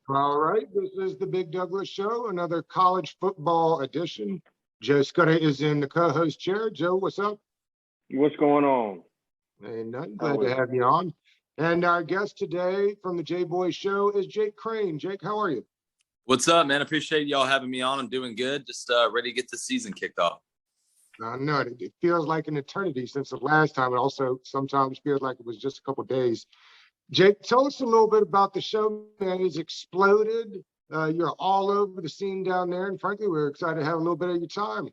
All right, this is the Big Douglas Show, another college football edition. Joe Scudda is in the co-host chair. Joe, what's up? What's going on? Ain't nothing. Glad to have you on. And our guest today from the JBoy Show is Jake Crane. Jake, how are you? What's up, man? Appreciate y'all having me on. I'm doing good. Just ready to get the season kicked off. I know it feels like an eternity since the last time. It also sometimes feels like it was just a couple days. Jake, tell us a little bit about the show, man. It's exploded. You're all over the scene down there. And frankly, we're excited to have a little bit of your time.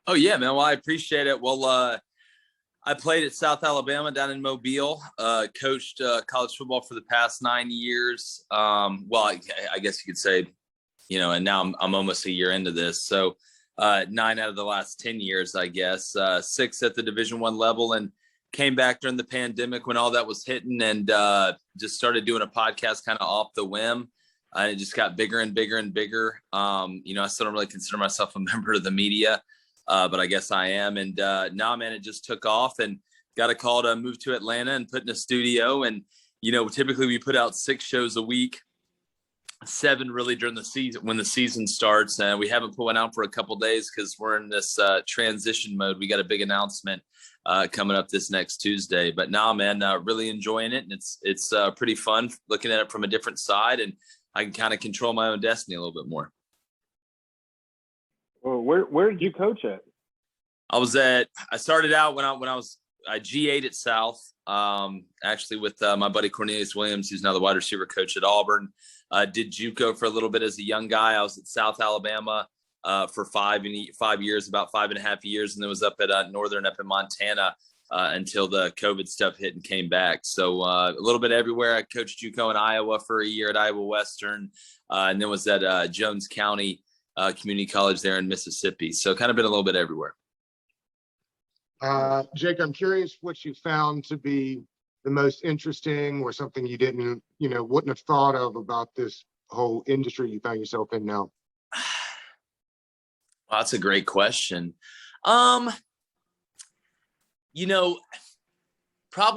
Oh, yeah, man. Well, I appreciate it. Well, I played at South Alabama down in Mobile, coached college football for the past 9 years. I guess you could say, and now I'm almost a year into this. So 9 out of the last 10 years, I guess, 6 at the Division I level, and came back during the pandemic when all that was hitting, and just started doing a podcast kind of off the whim. And it just got bigger and bigger and bigger. I still don't really consider myself a member of the media, but I guess I am. And now, man, it just took off and got a call to move to Atlanta and put in a studio. And, typically we put out 6 shows a week, 7 really during the season when the season starts. And we haven't put one out for a couple of days because we're in this transition mode. We got a big announcement coming up this next Tuesday. But now, man, really enjoying it. And it's pretty fun looking at it from a different side. And I can kind of control my own destiny a little bit more. Well, where did you coach at? I started out when I was G8 at South, actually with my buddy Cornelius Williams, who's now the wide receiver coach at Auburn. Did JUCO for a little bit as a young guy. I was at South Alabama for 5 years, about 5.5 years, and then was up at Northern up in Montana until the COVID stuff hit and came back. So a little bit everywhere. I coached JUCO in Iowa for a year at Iowa Western, and then was at Jones County Community College there in Mississippi. So kind of been a little bit everywhere. Jake, I'm curious what you found to be the most interesting or something you wouldn't have thought of about this whole industry you found yourself in now. Well, that's a great question. Probably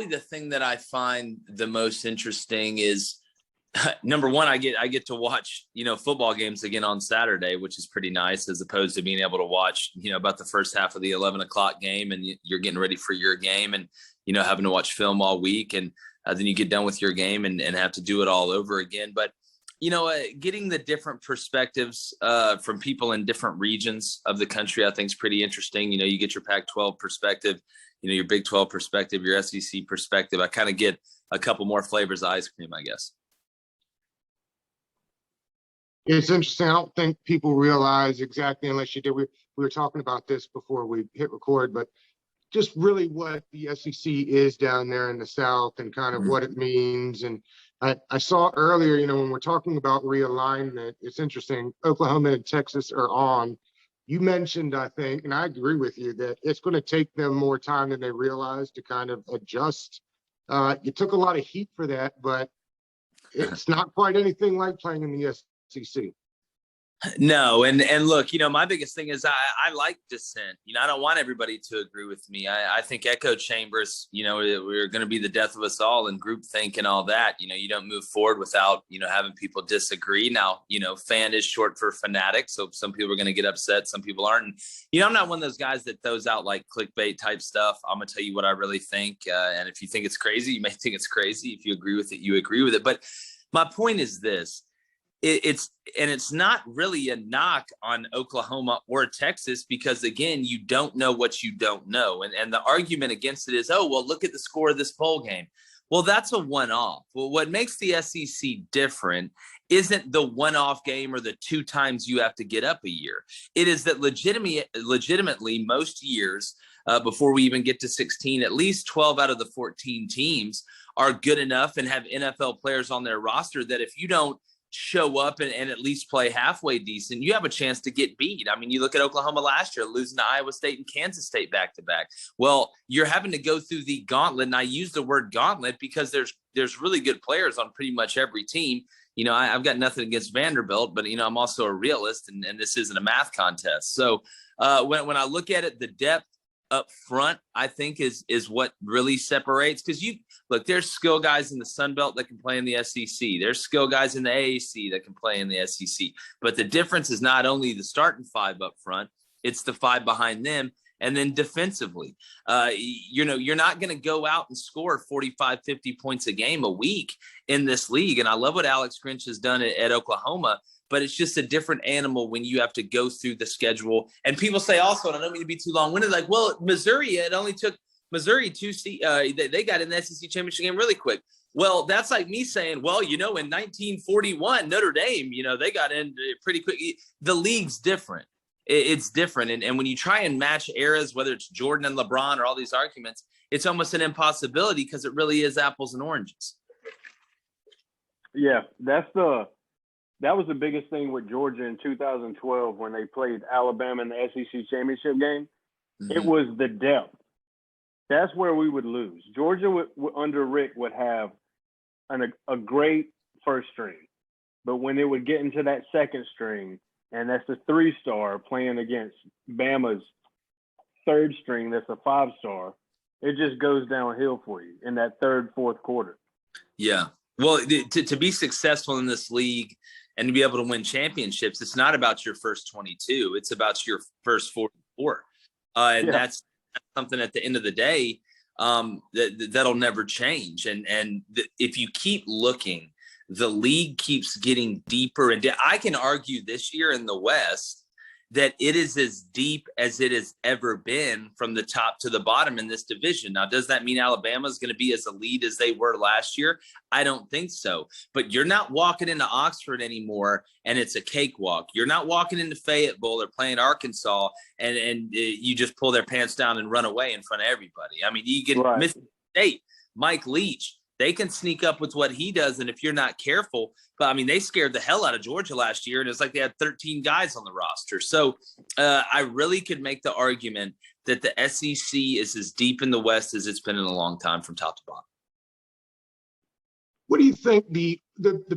the thing that I find the most interesting is number one, I get to watch, football games again on Saturday, which is pretty nice, as opposed to being able to watch, about the first half of the 11 o'clock game and you're getting ready for your game and, having to watch film all week. And then you get done with your game and have to do it all over again. But, getting the different perspectives from people in different regions of the country, I think is pretty interesting. You get your Pac-12 perspective, your Big 12 perspective, your SEC perspective. I kind of get a couple more flavors of ice cream, I guess. It's interesting. I don't think people realize exactly, unless you did. We were talking about this before we hit record, but just really what the SEC is down there in the South and kind of what it means. And I saw earlier, when we're talking about realignment, it's interesting. Oklahoma and Texas are on. You mentioned, I think, and I agree with you, that it's going to take them more time than they realize to kind of adjust. You took a lot of heat for that, but it's not quite anything like playing in the SEC. No. And look, my biggest thing is I like dissent. I don't want everybody to agree with me. I think echo chambers, we're going to be the death of us all, and groupthink and all that. You don't move forward without, having people disagree. Now, fan is short for fanatic. So some people are going to get upset. Some people aren't. And, I'm not one of those guys that throws out like clickbait type stuff. I'm going to tell you what I really think. And if you think it's crazy, you may think it's crazy. If you agree with it, you agree with it. But my point is this. It's not really a knock on Oklahoma or Texas, because again, you don't know what you don't know. And the argument against it is, oh, well, look at the score of this bowl game. Well, that's a one-off. Well, what makes the SEC different isn't the one-off game or the 2 times you have to get up a year. It is that legitimately most years before we even get to 16, at least 12 out of the 14 teams are good enough and have NFL players on their roster that if you don't show up and at least play halfway decent, you have a chance to get beat. I mean, you look at Oklahoma last year, losing to Iowa State and Kansas State back-to-back. Well, you're having to go through the gauntlet, and I use the word gauntlet because there's really good players on pretty much every team. I've got nothing against Vanderbilt, but, I'm also a realist, and this isn't a math contest. So when I look at it, the depth up front, I think is what really separates. Because there's skill guys in the Sun Belt that can play in the SEC. There's skill guys in the AAC that can play in the SEC. But the difference is not only the starting five up front, it's the five behind them. And then defensively, you're not going to go out and score 45, 50 points a game a week in this league. And I love what Alex Grinch has done at Oklahoma, but it's just a different animal when you have to go through the schedule. And people say also, and I don't mean to be too long-winded, like, well, Missouri, it only took Missouri they got in the SEC championship game really quick. Well, that's like me saying, well, in 1941, Notre Dame, they got in pretty quick. The league's different. It's different. And when you try and match eras, whether it's Jordan and LeBron or all these arguments, it's almost an impossibility because it really is apples and oranges. Yeah, that was the biggest thing with Georgia in 2012 when they played Alabama in the SEC championship game. Mm-hmm. It was the depth. That's where we would lose. Georgia under Rick would have a great first string, but when it would get into that second string, and that's the 3-star playing against Bama's third string, that's a 5-star, it just goes downhill for you in that third, fourth quarter. Yeah. Well, to be successful in this league and to be able to win championships, it's not about your first 22. It's about your first 44. And that's something at the end of the day that'll never change. And if you keep looking, the league keeps getting deeper. And I can argue this year in the West that it is as deep as it has ever been from the top to the bottom in this division. Now, does that mean Alabama is going to be as elite as they were last year? I don't think so. But you're not walking into Oxford anymore and it's a cakewalk. You're not walking into Fayetteville or playing Arkansas and you just pull their pants down and run away in front of everybody. I mean, you get Mississippi State, Mike Leach. They can sneak up with what he does, and if you're not careful, but I mean, they scared the hell out of Georgia last year, and it's like they had 13 guys on the roster. So I really could make the argument that the SEC is as deep in the West as it's been in a long time from top to bottom. What do you think the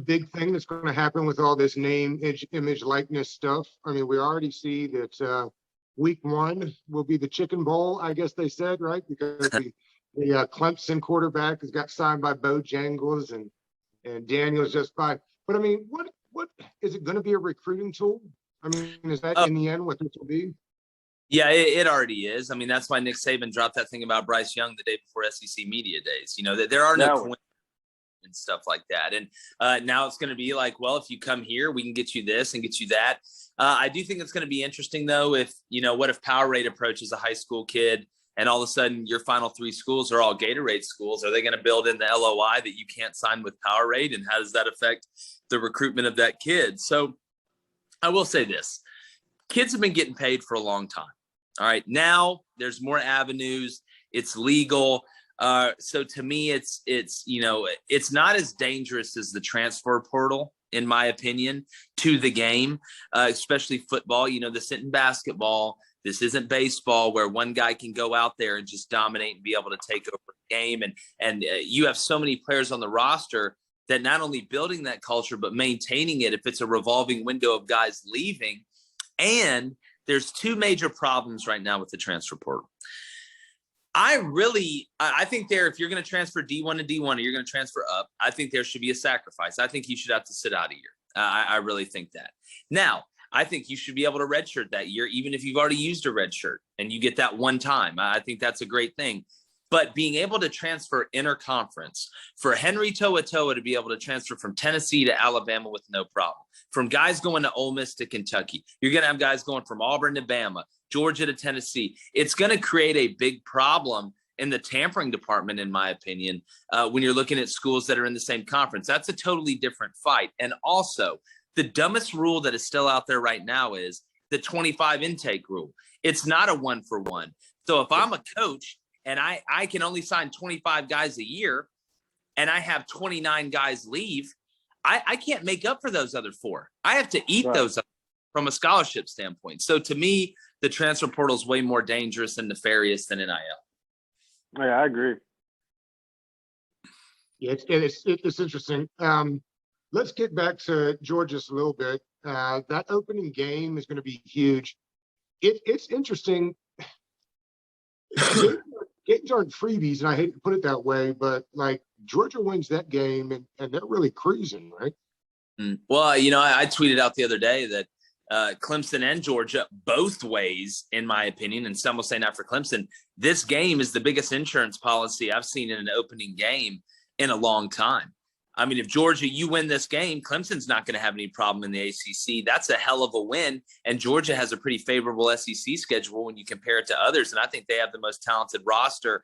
big thing that's going to happen with all this name, image, likeness stuff? I mean, we already see that week 1 will be the Chicken Bowl, I guess they said, right? Because the Clemson quarterback has got signed by Bojangles and Daniels just by. But I mean, what is it going to be a recruiting tool? I mean, is that in the end what this will be? Yeah, it already is. I mean, that's why Nick Saban dropped that thing about Bryce Young the day before SEC Media Days. That there are no coincidences and stuff like that. And now it's going to be like, well, if you come here, we can get you this and get you that. I do think it's going to be interesting, though, if, what if Powerade approaches a high school kid and all of a sudden your final 3 schools are all Gatorade schools? Are they going to build in the LOI that you can't sign with Powerade? And how does that affect the recruitment of that kid? So I will say this. Kids have been getting paid for a long time. All right. Now there's more avenues. It's legal. So to me, it's not as dangerous as the transfer portal, in my opinion, to the game, especially football. This isn't basketball. This isn't baseball where one guy can go out there and just dominate and be able to take over the game. And you have so many players on the roster that not only building that culture, but maintaining it if it's a revolving window of guys leaving. And there's 2 major problems right now with the transfer portal. I think if you're going to transfer D1 to D1 or you're going to transfer up, I think there should be a sacrifice. I think you should have to sit out a year. I really think that. Now, I think you should be able to redshirt that year, even if you've already used a red shirt and you get that one time. I think that's a great thing. But being able to transfer interconference, for Henry To'oTo'o to be able to transfer from Tennessee to Alabama with no problem, from guys going to Ole Miss to Kentucky, you're going to have guys going from Auburn to Bama, Georgia to Tennessee. It's going to create a big problem in the tampering department, in my opinion, when you're looking at schools that are in the same conference. That's a totally different fight. And also, the dumbest rule that is still out there right now is the 25 intake rule. It's not a 1-for-1. So if I'm a coach and I can only sign 25 guys a year and I have 29 guys leave, I can't make up for those other 4. I have to eat those up from a scholarship standpoint. So to me, the transfer portal is way more dangerous and nefarious than NIL. Yeah, I agree. Yeah, it's interesting. Let's get back to Georgia a little bit. That opening game is going to be huge. It's interesting. games aren't freebies, and I hate to put it that way, but like Georgia wins that game, and they're really cruising, right? Well, I tweeted out the other day that Clemson and Georgia, both ways, in my opinion, and some will say not for Clemson, this game is the biggest insurance policy I've seen in an opening game in a long time. I mean, if Georgia, you win this game, Clemson's not going to have any problem in the ACC. That's a hell of a win. And Georgia has a pretty favorable SEC schedule when you compare it to others. And I think they have the most talented roster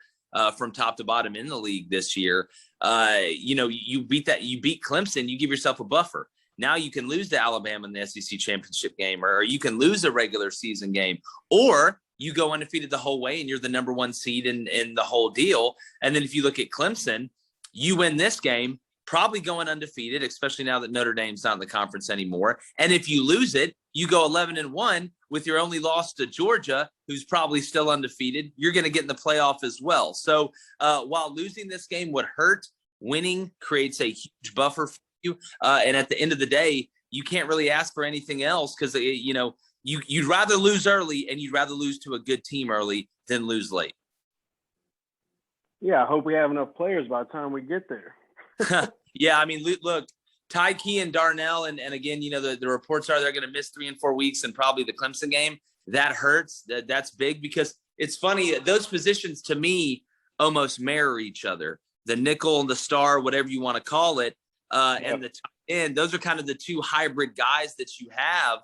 from top to bottom in the league this year. You beat Clemson, you give yourself a buffer. Now you can lose to Alabama in the SEC championship game, or you can lose a regular season game, or you go undefeated the whole way and you're the number one seed in the whole deal. And then if you look at Clemson, you win this game, probably going undefeated, especially now that Notre Dame's not in the conference anymore. And if you lose it, you go 11-1 with your only loss to Georgia, who's probably still undefeated. You're going to get in the playoff as well. So while losing this game would hurt, winning creates a huge buffer for you. And at the end of the day, you can't really ask for anything else because, you'd rather lose early and you'd rather lose to a good team early than lose late. Yeah, I hope we have enough players by the time we get there. Yeah, I mean, look, Ty Key and Darnell, and again, the reports are they're going to miss 3 and 4 weeks and probably the Clemson game. That hurts. That's big because it's funny. Those positions to me almost mirror each other. The nickel and the star, whatever you want to call it, and the tight end. Those are kind of the two hybrid guys that you have.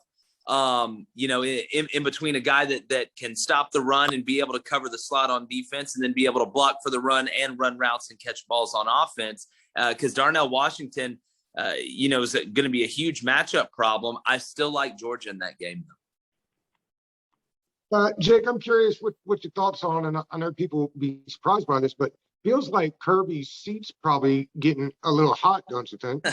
In between a guy that can stop the run and be able to cover the slot on defense and then be able to block for the run and run routes and catch balls on offense. Because Darnell Washington, is going to be a huge matchup problem. I still like Georgia in that game, though. Jake, I'm curious what your thoughts on, and I know people will be surprised by this, but feels like Kirby's seat's probably getting a little hot, don't you think?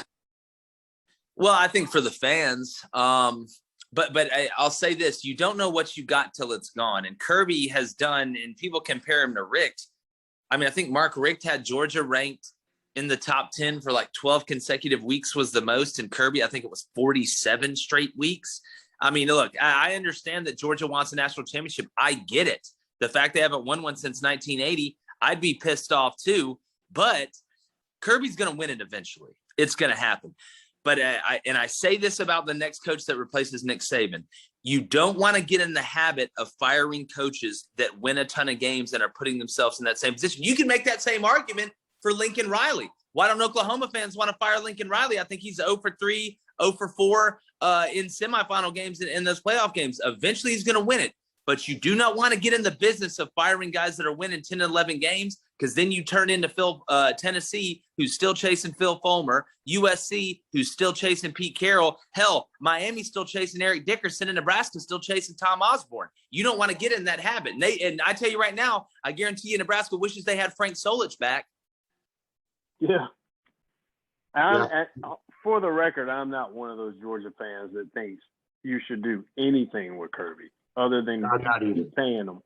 Well, I think for the fans, but I'll say this: you don't know what you got till it's gone. And Kirby has done, and people compare him to Richt. I mean, I think Mark Richt had Georgia ranked in the top 10 for like 12 consecutive weeks was the most. And Kirby, I think it was 47 straight weeks. I mean, look, I understand that Georgia wants a national championship. I get it. The fact they haven't won one since 1980, I'd be pissed off too. But Kirby's going to win it eventually. It's going to happen. But I say this about the next coach that replaces Nick Saban. You don't want to get in the habit of firing coaches that win a ton of games and are putting themselves in that same position. You can make that same argument for Lincoln Riley. Why don't Oklahoma fans want to fire Lincoln Riley? I think he's 0 for 3, 0 for 4 in semifinal games in those playoff games. Eventually he's going to win it. But you do not want to get in the business of firing guys that are winning 10 and 11 games because then you turn into Tennessee, who's still chasing Phil Fulmer, USC, who's still chasing Pete Carroll. Hell, Miami's still chasing Eric Dickerson, and Nebraska's still chasing Tom Osborne. You don't want to get in that habit. And I tell you right now, I guarantee you Nebraska wishes they had Frank Solich back. Yeah. For the record, I'm not one of those Georgia fans that thinks you should do anything with Kirby other than paying him.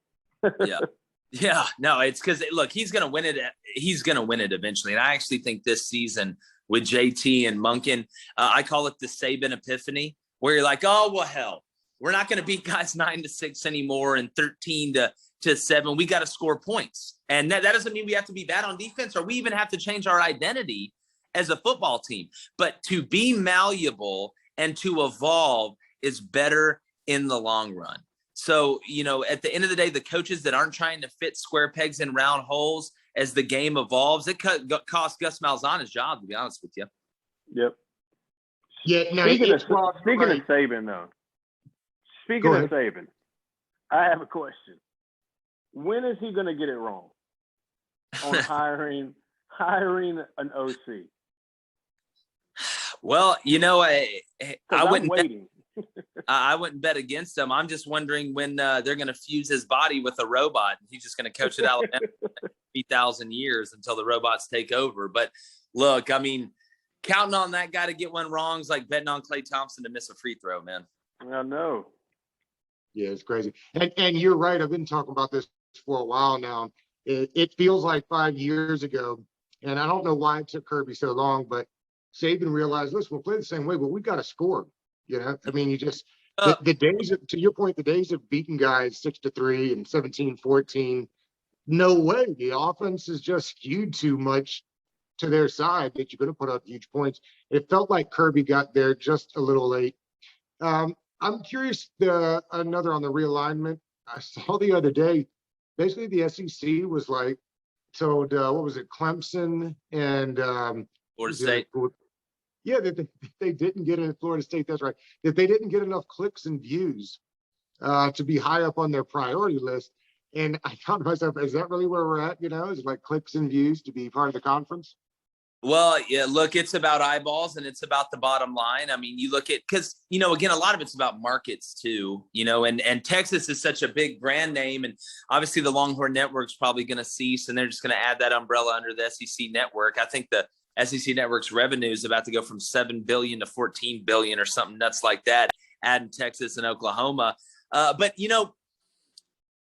Yeah. No, it's because, look, he's going to win it. He's going to win it eventually. And I actually think this season with JT and Monken, I call it the Saban epiphany, where you're like, oh, well, hell, we're not going to beat guys 9-6 anymore and 13-7. We got to score points. And that doesn't mean we have to be bad on defense or we even have to change our identity as a football team. But to be malleable and to evolve is better in the long run. So, at the end of the day, the coaches that aren't trying to fit square pegs in round holes as the game evolves, it cost Gus Malzahn his job, to be honest with you. Yep. Yeah. No, speaking of Saban, though. Speaking of Saban, I have a question. When is he going to get it wrong on hiring an OC? Well, I wouldn't. I wouldn't bet against him. I'm just wondering when they're going to fuse his body with a robot. He's just going to coach it out 3,000 years until the robots take over. But look, I mean, counting on that guy to get one wrong is like betting on Klay Thompson to miss a free throw, man. I know. Yeah, it's crazy. And you're right. I've been talking about this for a while now. It feels like 5 years ago, and I don't know why it took Kirby so long, but Saban realized, listen, we'll play the same way, but we've got to score. I mean, you just the days of, to your point, the days of beating guys 6-3 and 17-14, no way. The offense is just skewed too much to their side that you're going to put up huge points. It felt like Kirby got there just a little late. I'm curious, another on the realignment. I saw the other day, basically the SEC was like, told, what was it, Clemson and Florida State. Yeah, that they didn't get in Florida State. That's right. That they didn't get enough clicks and views to be high up on their priority list. And I thought to myself, is that really where we're at? You know, is it like clicks and views to be part of the conference? Well, yeah, look, it's about eyeballs and it's about the bottom line. I mean, you look at, because, you know, again, a lot of it's about markets too, you know, and Texas is such a big brand name. And obviously the Longhorn Network's probably going to cease and they're just going to add that umbrella under the SEC network. I think the SEC network's revenue is about to go from 7 billion to 14 billion or something nuts like that, adding Texas and Oklahoma. But, you know,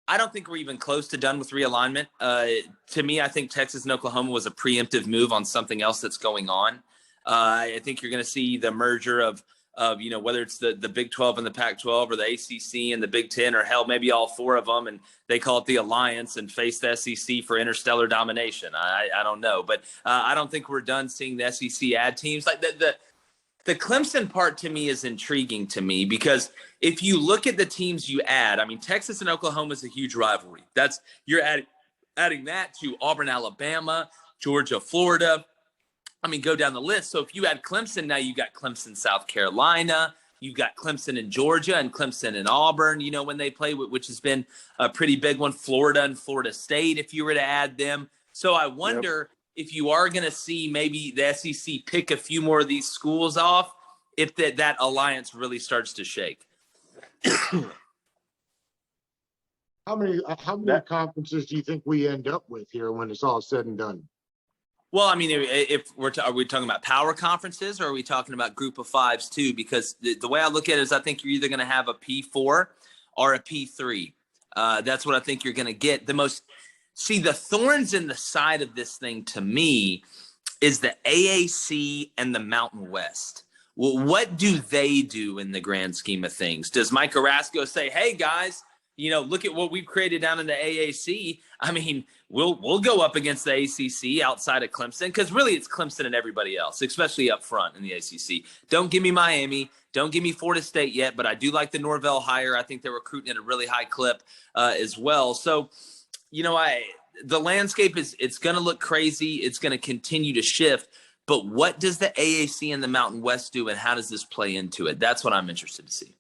I don't think we're even close to done with realignment. To me, I think Texas and Oklahoma was a preemptive move on something else that's going on. I think you're going to see the merger of you know, whether it's the Big 12 and the Pac-12 or the ACC and the Big 10 or hell, maybe all four of them, and they call it the Alliance and face the SEC for interstellar domination. I don't know, but I don't think we're done seeing the SEC add teams. Like the Clemson part to me is intriguing to me because if you look at the teams you add, I mean, Texas and Oklahoma is a huge rivalry. You're adding that to Auburn, Alabama, Georgia, Florida. I mean, go down the list. So if you add Clemson, now you got Clemson, South Carolina, you've got Clemson in Georgia and Clemson in Auburn, you know, when they play, which has been a pretty big one, Florida and Florida State, if you were to add them. So I wonder if you are going to see maybe the SEC pick a few more of these schools off, if that alliance really starts to shake. How many conferences do you think we end up with here when it's all said and done? Well, I mean, if are we talking about power conferences or are we talking about group of fives too? Because the way I look at it is I think you're either going to have a P4 or a P3. That's what I think you're going to get. See, the thorns in the side of this thing to me is the AAC and the Mountain West. Well, what do they do in the grand scheme of things? Does Mike Carrasco say, hey, guys, you know, look at what we've created down in the AAC. I mean, we'll go up against the ACC outside of Clemson because really it's Clemson and everybody else, especially up front in the ACC. Don't give me Miami. Don't give me Florida State yet, but I do like the Norvell hire. I think they're recruiting at a really high clip as well. So, you know, the landscape it's going to look crazy. It's going to continue to shift. But what does the AAC and the Mountain West do, and how does this play into it? That's what I'm interested to see.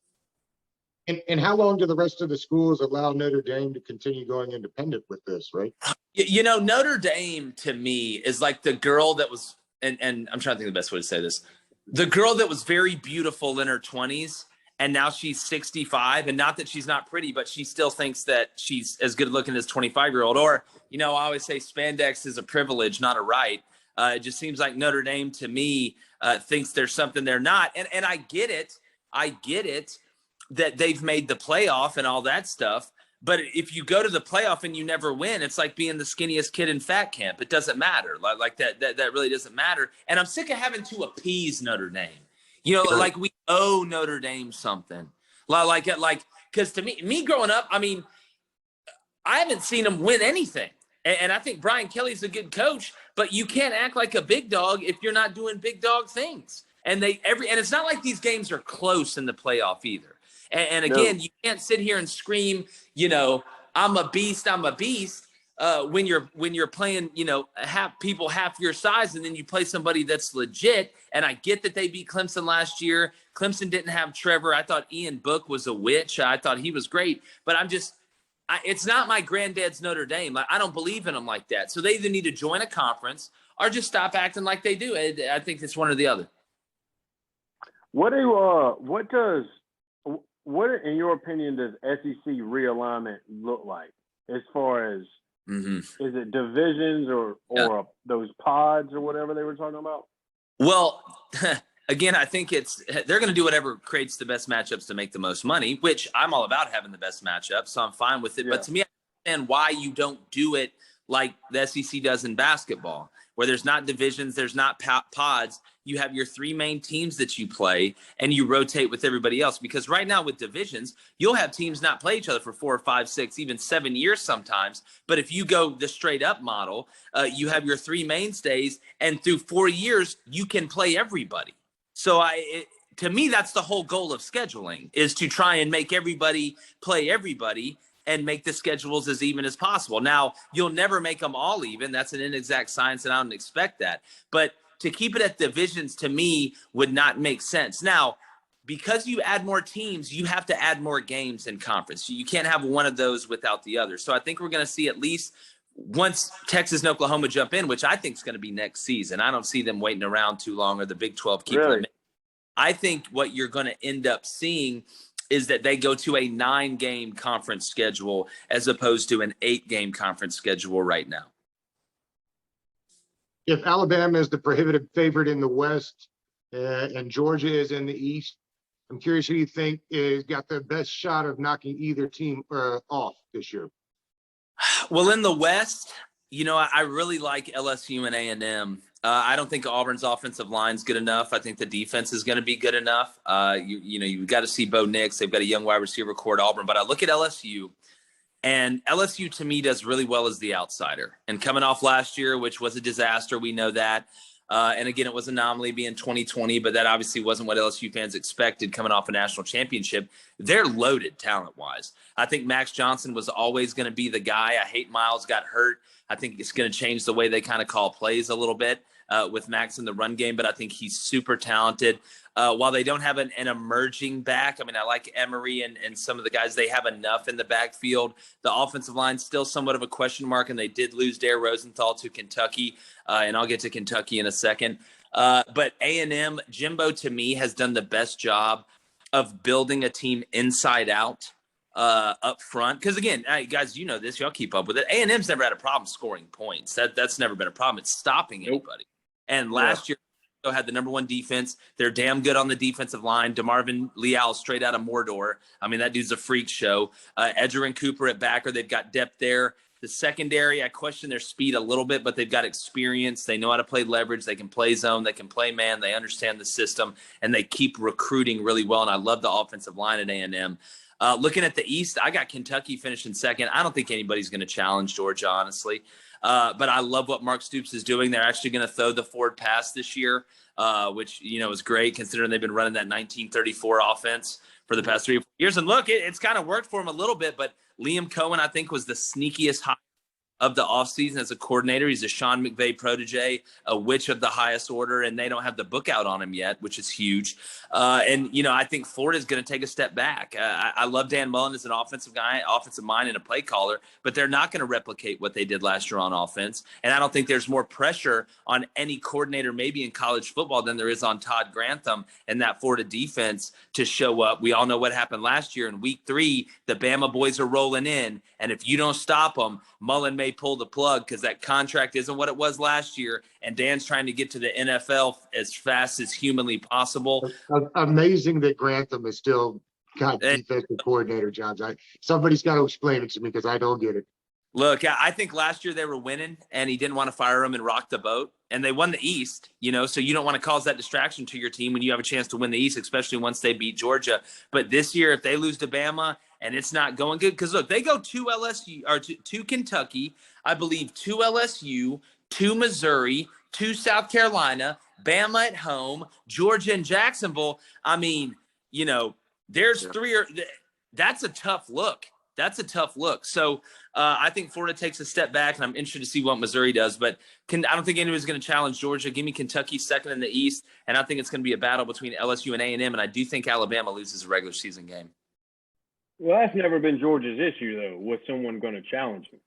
And how long do the rest of the schools allow Notre Dame to continue going independent with this, right? You know, Notre Dame to me is like the girl that was, and I'm trying to think of the best way to say this, the girl that was very beautiful in her 20s, and now she's 65, and not that she's not pretty, but she still thinks that she's as good looking as 25-year-old. Or, you know, I always say spandex is a privilege, not a right. It just seems like Notre Dame to me thinks there's something they're not. And I get it. That they've made the playoff and all that stuff. But if you go to the playoff and you never win, it's like being the skinniest kid in fat camp. It doesn't matter. Like that really doesn't matter. And I'm sick of having to appease Notre Dame. You know, like we owe Notre Dame something. Like, because to me growing up, I mean, I haven't seen them win anything. And I think Brian Kelly's a good coach, but you can't act like a big dog if you're not doing big dog things. And and it's not like these games are close in the playoff either. And again, you can't sit here and scream, you know, I'm a beast, when you're playing, you know, half your size, and then you play somebody that's legit. And I get that they beat Clemson last year. Clemson didn't have Trevor. I thought Ian Book was a witch. I thought he was great, but it's not my granddad's Notre Dame. I don't believe in them like that. So they either need to join a conference or just stop acting like they do. I think it's one or the other. What in your opinion does SEC realignment look like as far as is it divisions or those pods or whatever they were talking about? Well, again, I think they're going to do whatever creates the best matchups to make the most money, which I'm all about having the best matchups, so I'm fine with it. Yeah. But to me, I understand why you don't do it like the SEC does in basketball, where there's not divisions, there's not pods. You have your three main teams that you play, and you rotate with everybody else. Because right now with divisions, you'll have teams not play each other for 4 or 5, 6, even 7 years sometimes. But if you go the straight up model, you have your three mainstays, and through 4 years, you can play everybody. So to me, that's the whole goal of scheduling, is to try and make everybody play everybody and make the schedules as even as possible. Now, you'll never make them all even. That's an inexact science, and I don't expect that. But to keep it at divisions, to me, would not make sense. Now, because you add more teams, you have to add more games in conference. You can't have one of those without the other. So I think we're going to see at least once Texas and Oklahoma jump in, which I think is going to be next season. I don't see them waiting around too long, or the Big 12 keeping them in. I think what you're going to end up seeing is that they go to a 9-game conference schedule as opposed to an 8-game conference schedule right now. If Alabama is the prohibitive favorite in the West and Georgia is in the East, I'm curious who you think is got the best shot of knocking either team off this year. Well, in the West, I really like LSU and A&M. I don't think Auburn's offensive line is good enough. I think the defense is going to be good enough. You've got to see Bo Nix. They've got a young wide receiver core at Auburn. But I look at LSU, and LSU to me does really well as the outsider. And coming off last year, which was a disaster, we know that. And again, it was an anomaly being 2020, but that obviously wasn't what LSU fans expected coming off a national championship. They're loaded talent-wise. I think Max Johnson was always going to be the guy. I hate Miles got hurt. I think it's going to change the way they kind of call plays a little bit with Max in the run game, but I think he's super talented. While they don't have an emerging back, I mean, I like Emery and some of the guys. They have enough in the backfield. The offensive line still somewhat of a question mark, and they did lose Dare Rosenthal to Kentucky, and I'll get to Kentucky in a second. But A&M, Jimbo, to me, has done the best job of building a team inside out up front. Because, again, guys, you know this. Y'all keep up with it. A&M's never had a problem scoring points. That's never been a problem. It's stopping anybody. And last year, had the number 1 defense. They're damn good on the defensive line. DeMarvin Leal straight out of Mordor. I mean, that dude's a freak show. Edger and Cooper at backer. They've got depth there. The secondary, I question their speed a little bit, but they've got experience. They know how to play leverage. They can play zone. They can play man. They understand the system, and they keep recruiting really well. And I love the offensive line at A&M. Looking at the East, I got Kentucky finishing second. I don't think anybody's going to challenge Georgia, honestly. But I love what Mark Stoops is doing. They're actually going to throw the forward pass this year, which, is great considering they've been running that 1934 offense for the past 3 or 4 years. And look, it's kind of worked for them a little bit, but Liam Cohen, I think, was the sneakiest hire of the offseason as a coordinator. He's a Sean McVay protege, a witch of the highest order, and they don't have the book out on him yet, which is huge. I think Florida's going to take a step back. I love Dan Mullen as an offensive guy, offensive mind, and a play caller, but they're not going to replicate what they did last year on offense. And I don't think there's more pressure on any coordinator, maybe in college football, than there is on Todd Grantham and that Florida defense to show up. We all know what happened last year in week 3. The Bama boys are rolling in, and if you don't stop them, Mullen may pull the plug because that contract isn't what it was last year, and Dan's trying to get to the NFL as fast as humanly possible. Amazing that Grantham has still got defensive coordinator jobs. Somebody's got to explain it to me because I don't get it. Look, I think last year they were winning, and he didn't want to fire him and rock the boat. And they won the East, so you don't want to cause that distraction to your team when you have a chance to win the East, especially once they beat Georgia. But this year, if they lose to Bama and it's not going good, because look, they go to LSU or to Kentucky, I believe 2 LSU, 2 Missouri, 2 South Carolina, Bama at home, Georgia and Jacksonville. I mean, there's 3 or that's a tough look. That's a tough look. So I think Florida takes a step back, and I'm interested to see what Missouri does. But I don't think anybody's going to challenge Georgia. Give me Kentucky second in the East, and I think it's going to be a battle between LSU and A&M, and I do think Alabama loses a regular season game. Well, that's never been Georgia's issue, though. Was someone going to challenge them?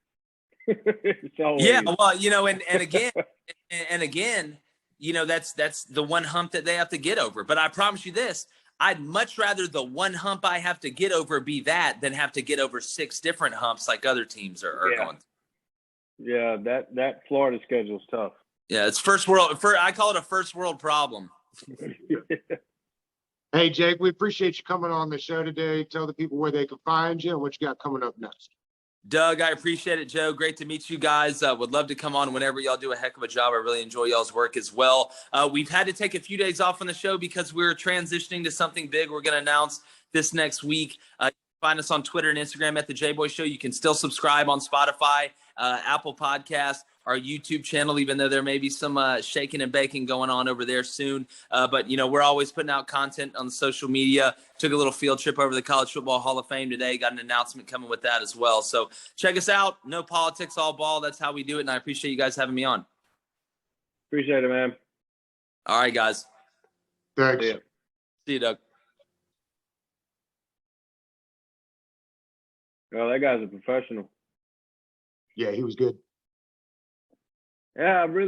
Yeah, well, and again, that's the one hump that they have to get over. But I promise you this. I'd much rather the one hump I have to get over be that than have to get over 6 different humps like other teams are going through. Yeah, that Florida schedule's tough. Yeah, it's first world. I call it a first world problem. Hey, Jake, we appreciate you coming on the show today. Tell the people where they can find you and what you got coming up next. Doug, I appreciate it. Joe, great to meet you guys. Would love to come on whenever y'all do a heck of a job. I really enjoy y'all's work as well. We've had to take a few days off on the show because we're transitioning to something big we're going to announce this next week. Find us on Twitter and Instagram at the JBoy Show. You can still subscribe on Spotify, Apple Podcasts, our YouTube channel, even though there may be some shaking and baking going on over there soon. But, we're always putting out content on social media. Took a little field trip over the College Football Hall of Fame today. Got an announcement coming with that as well. So check us out. No politics, all ball. That's how we do it. And I appreciate you guys having me on. Appreciate it, man. All right, guys. Thanks. See ya. See you, Doug. Well, that guy's a professional. Yeah, he was good. Yeah, I really.